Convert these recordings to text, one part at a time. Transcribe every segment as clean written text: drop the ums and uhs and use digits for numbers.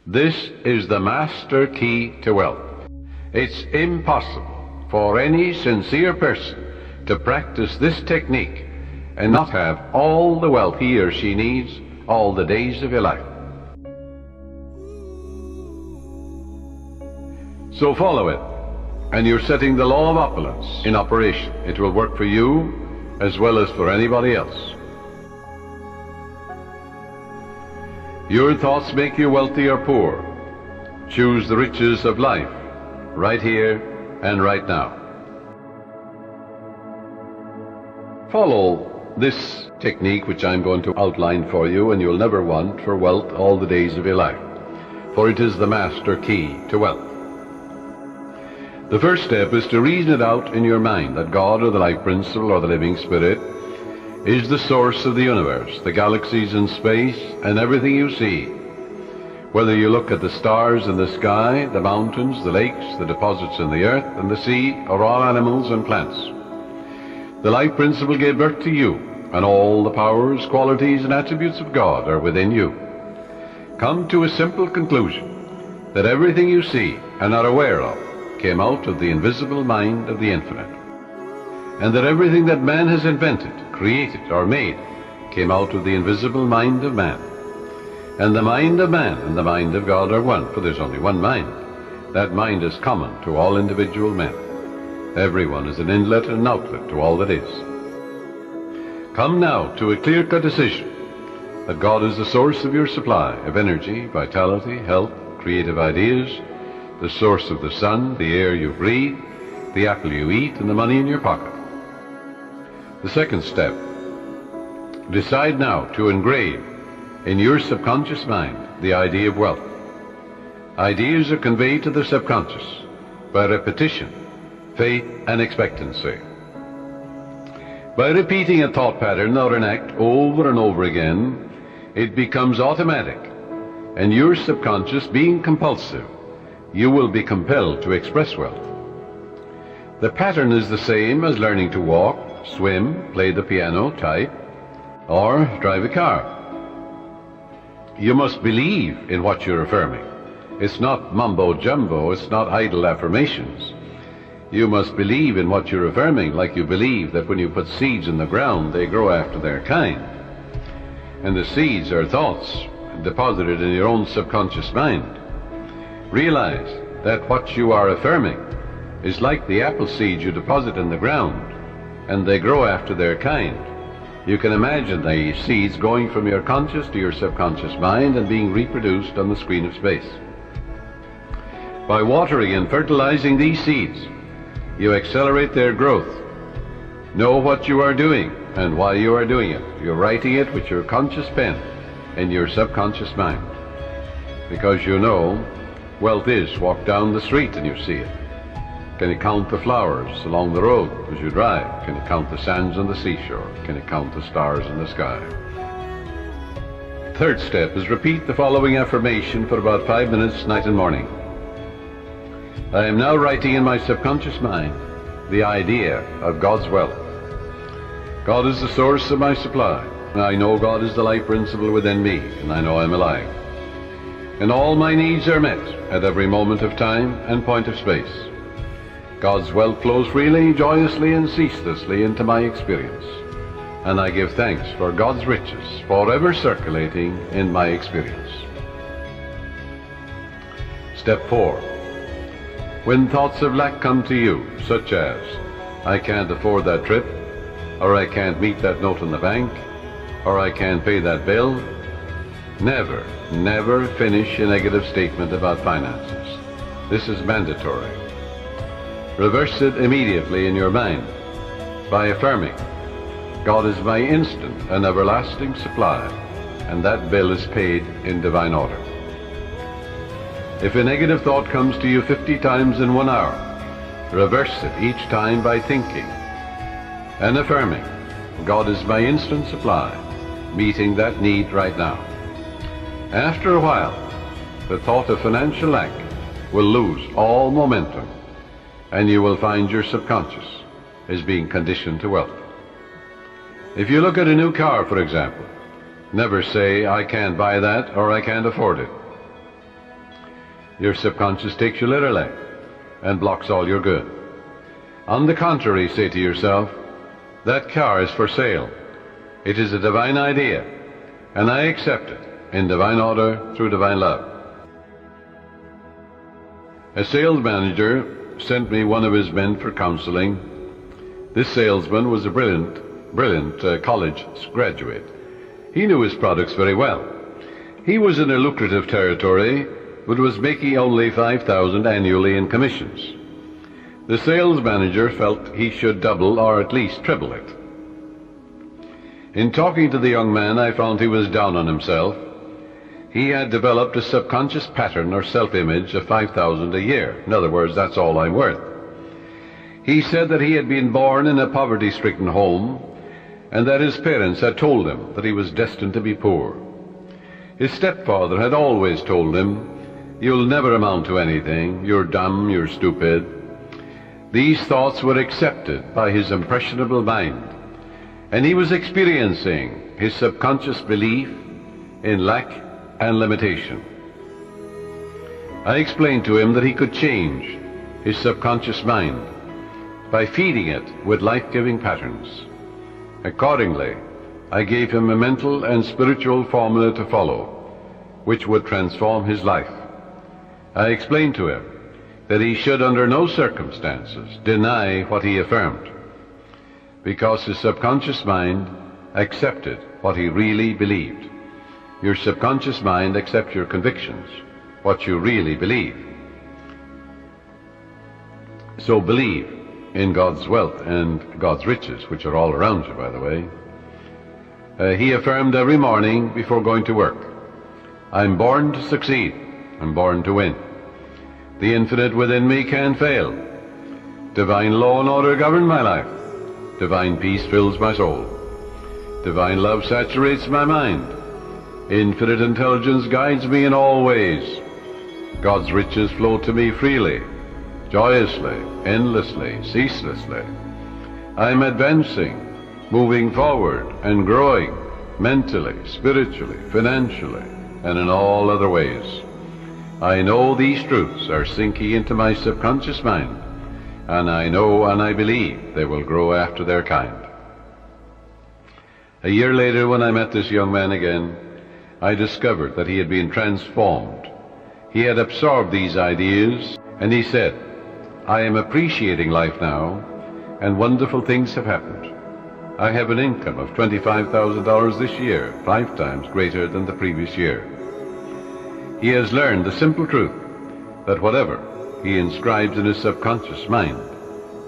This is the master key to wealth. It's impossible for any sincere person to practice this technique and not have all the wealth he or she needs all the days of your life. So follow it, and you're setting the law of opulence in operation. It will work for you as well as for anybody else. Your thoughts make you wealthy or poor. Choose the riches of life right here and right now. Follow this technique which I'm going to outline for you, and you'll never want for wealth all the days of your life, for it is the master key to wealth. The first step is to reason it out in your mind that God, or the life principle, or the living spirit, is the source of the universe, the galaxies in space, and everything you see. Whether you look at the stars in the sky, the mountains, the lakes, the deposits in the earth and the sea, or all animals and plants. The life principle gave birth to you, and all the powers, qualities, and attributes of God are within you. Come to a simple conclusion that everything you see and are aware of came out of the invisible mind of the infinite, and that everything that man has invented, created, or made came out of the invisible mind of man. And the mind of man and the mind of God are one, for there's only one mind. That mind is common to all individual men. Everyone is an inlet and an outlet to all that is. Come now to a clear-cut decision that God is the source of your supply of energy, vitality, health, creative ideas, the source of the sun, the air you breathe, the apple you eat, and the money in your pocket. The second step, decide now to engrave in your subconscious mind the idea of wealth. Ideas are conveyed to the subconscious by repetition, faith, and expectancy. By repeating a thought pattern or an act over and over again, it becomes automatic, and your subconscious being compulsive, you will be compelled to express wealth. The pattern is the same as learning to walk, swim, play the piano, type, or drive a car. You must believe in what you're affirming. It's not mumbo-jumbo, it's not idle affirmations. You must believe in what you're affirming, like you believe that when you put seeds in the ground, they grow after their kind. And the seeds are thoughts deposited in your own subconscious mind. Realize that what you are affirming is like the apple seeds you deposit in the ground, and they grow after their kind. You can imagine the seeds going from your conscious to your subconscious mind and being reproduced on the screen of space. By watering and fertilizing these seeds, you accelerate their growth. Know what you are doing and why you are doing it. You're writing it with your conscious pen in your subconscious mind. Because you know, wealth is walk down the street and you see it. Can you count the flowers along the road as you drive? Can you count the sands on the seashore? Can you count the stars in the sky? Third step is repeat the following affirmation for about 5 minutes, night and morning. I am now writing in my subconscious mind the idea of God's wealth. God is the source of my supply. I know God is the life principle within me, and I know I'm alive. And all my needs are met at every moment of time and point of space. God's wealth flows freely, joyously, and ceaselessly into my experience. And I give thanks for God's riches forever circulating in my experience. Step 4. When thoughts of lack come to you, such as, I can't afford that trip, or I can't meet that note in the bank, or I can't pay that bill, never, never finish a negative statement about finances. This is mandatory. Reverse it immediately in your mind by affirming, God is my instant and everlasting supply, and that bill is paid in divine order. If a negative thought comes to you 50 times in 1 hour, reverse it each time by thinking and affirming, God is my instant supply, meeting that need right now. After a while, the thought of financial lack will lose all momentum, and you will find your subconscious is being conditioned to wealth. If you look at a new car, for example, never say, I can't buy that or I can't afford it. Your subconscious takes you literally and blocks all your good. On the contrary, say to yourself, that car is for sale. It is a divine idea, and I accept it in divine order through divine love. A sales manager sent me one of his men for counseling. This salesman was a brilliant college graduate. He knew his products very well. He was in a lucrative territory, but was making only $5,000 annually in commissions. The sales manager felt he should double or at least triple it. In talking to the young man, I found he was down on himself. He had developed a subconscious pattern or self-image of $5,000 a year. In other words, that's all I'm worth. He said that he had been born in a poverty-stricken home and that his parents had told him that he was destined to be poor. His stepfather had always told him, "You'll never amount to anything, you're dumb, you're stupid." These thoughts were accepted by his impressionable mind, and he was experiencing his subconscious belief in lack and limitation. I explained to him that he could change his subconscious mind by feeding it with life-giving patterns. Accordingly, I gave him a mental and spiritual formula to follow, which would transform his life. I explained to him that he should under no circumstances deny what he affirmed, because his subconscious mind accepted what he really believed. Your subconscious mind accepts your convictions, what you really believe. So believe in God's wealth and God's riches, which are all around you, by the way. He affirmed every morning before going to work, "I'm born to succeed. I'm born to win. The infinite within me can't fail. Divine law and order govern my life. Divine peace fills my soul. Divine love saturates my mind. Infinite intelligence guides me in all ways. God's riches flow to me freely, joyously, endlessly, ceaselessly. I'm advancing, moving forward and growing mentally, spiritually, financially, and in all other ways. I know these truths are sinking into my subconscious mind, and I know and I believe they will grow after their kind." A year later, when I met this young man again, I discovered that he had been transformed. He had absorbed these ideas, and he said, "I am appreciating life now, and wonderful things have happened. I have an income of $25,000 this year, 5 times greater than the previous year." He has learned the simple truth that whatever he inscribes in his subconscious mind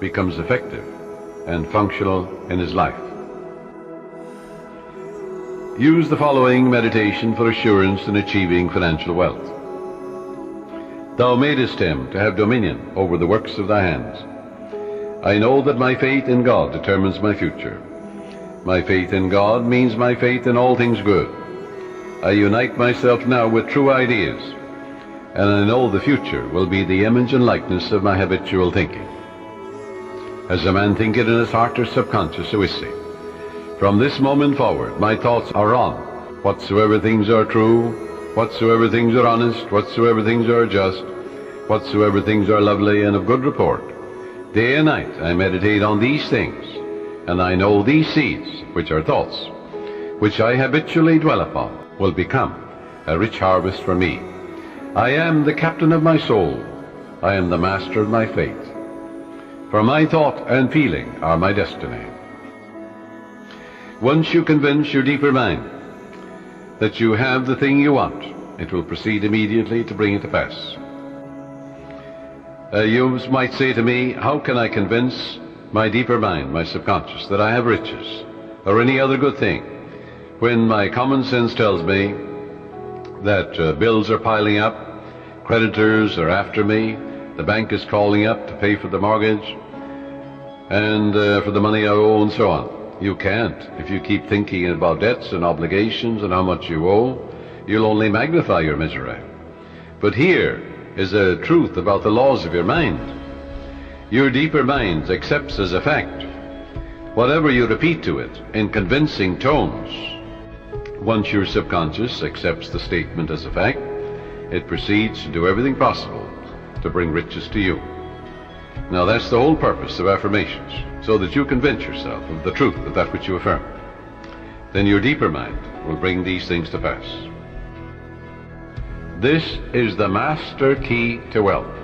becomes effective and functional in his life. Use the following meditation for assurance in achieving financial wealth. Thou madest him to have dominion over the works of thy hands. I know that my faith in God determines my future. My faith in God means my faith in all things good. I unite myself now with true ideas, and I know the future will be the image and likeness of my habitual thinking. As a man thinketh in his heart or subconscious, so is he. From this moment forward, my thoughts are on whatsoever things are true, whatsoever things are honest, whatsoever things are just, whatsoever things are lovely and of good report. Day and night I meditate on these things, and I know these seeds, which are thoughts, which I habitually dwell upon, will become a rich harvest for me. I am the captain of my soul. I am the master of my fate. For my thought and feeling are my destiny. Once you convince your deeper mind that you have the thing you want, it will proceed immediately to bring it to pass. You might say to me, how can I convince my deeper mind, my subconscious, that I have riches or any other good thing, when my common sense tells me that bills are piling up, creditors are after me, the bank is calling up to pay for the mortgage and for the money I owe, and so on. You can't. If you keep thinking about debts and obligations and how much you owe, you'll only magnify your misery. But here is a truth about the laws of your mind. Your deeper mind accepts as a fact whatever you repeat to it in convincing tones. Once your subconscious accepts the statement as a fact, it proceeds to do everything possible to bring riches to you. Now that's the whole purpose of affirmations, so that you convince yourself of the truth of that which you affirm. Then your deeper mind will bring these things to pass. This is the master key to wealth.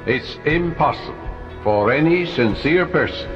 It's impossible for any sincere person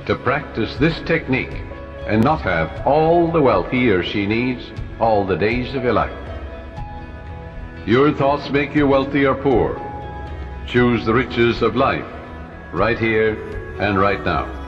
to practice this technique and not have all the wealth he or she needs all the days of your life. Your thoughts make you wealthy or poor. Choose the riches of life right here and right now.